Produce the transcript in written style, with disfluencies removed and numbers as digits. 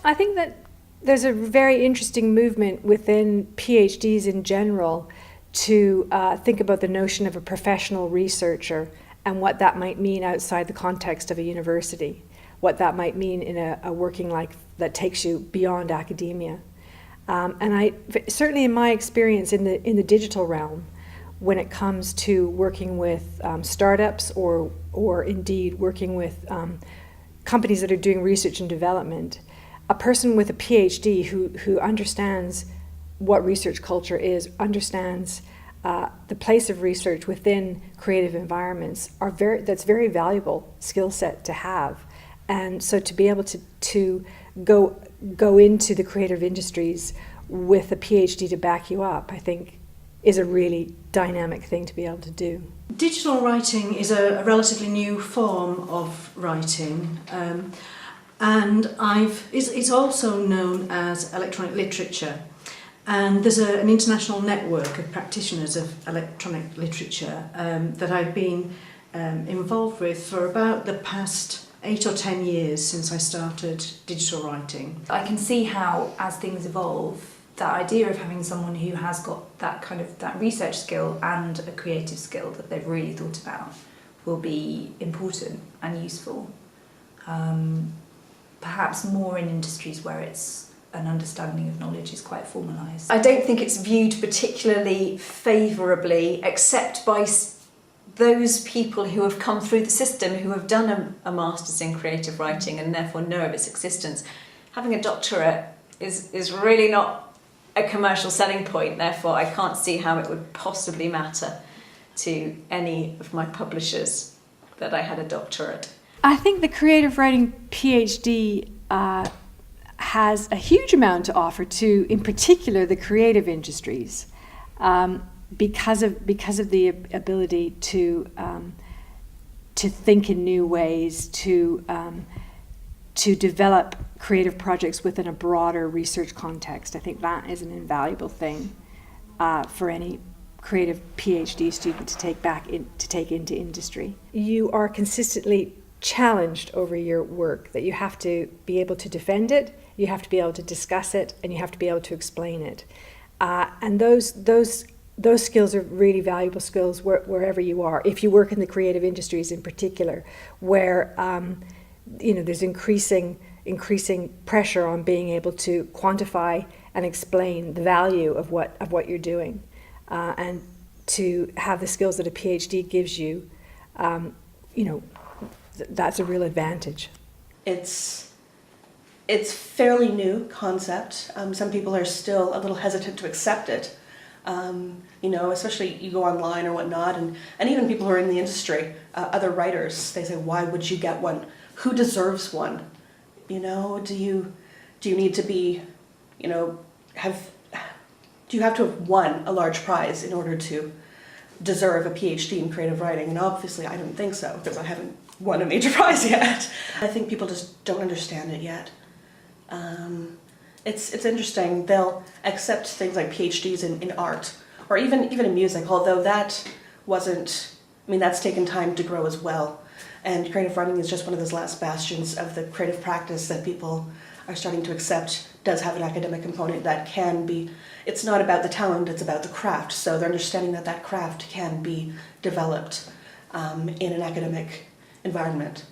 I think that there's a very interesting movement within PhDs in general to think about the notion of a professional researcher and what that might mean outside the context of a university, what that might mean in a working life that takes you beyond academia. And I certainly, in my experience in the digital realm, when it comes to working with startups or indeed working with companies that are doing research and development, a person with a PhD who understands what research culture is, understands the place of research within creative environments, that's very valuable skill set to have. And so to be able to go into the creative industries with a PhD to back you up, I think is a really dynamic thing to be able to do. Digital writing is a relatively new form of writing, and it's also known as electronic literature. And there's an international network of practitioners of electronic literature that I've been involved with for about the past 8 or 10 years since I started digital writing. I can see how, as things evolve, that idea of having someone who has got that research skill and a creative skill that they've really thought about will be important and useful. Perhaps more in industries where it's an understanding of knowledge is quite formalised. I don't think it's viewed particularly favourably, except by those people who have come through the system, who have done a master's in creative writing and therefore know of its existence. Having a doctorate is really not a commercial selling point, therefore I can't see how it would possibly matter to any of my publishers that I had a doctorate. I think the creative writing PhD has a huge amount to offer to, in particular, the creative industries, because of the ability to think in new ways, to develop creative projects within a broader research context. I think that is an invaluable thing for any creative PhD student to take into industry. You are consistently challenged over your work, that you have to be able to defend it, you have to be able to discuss it, and you have to be able to explain it. And those skills are really valuable skills wherever you are. If you work in the creative industries in particular, where there's increasing pressure on being able to quantify and explain the value of what you're doing, and to have the skills that a PhD gives you, that's a real advantage. It's fairly new concept. Some people are still a little hesitant to accept it. Especially you go online or whatnot, and even people who are in the industry, other writers, they say, why would you get one? Who deserves one? Do you need to be, do you have to have won a large prize in order to deserve a PhD in creative writing? And obviously I don't think so, because I haven't won a major prize yet. I think people just don't understand it yet. It's interesting. They'll accept things like PhDs in art, or even in music, although that's taken time to grow as well. And creative writing is just one of those last bastions of the creative practice that people are starting to accept does have an academic component that can be, it's not about the talent, it's about the craft. So they're understanding that craft can be developed in an academic environment.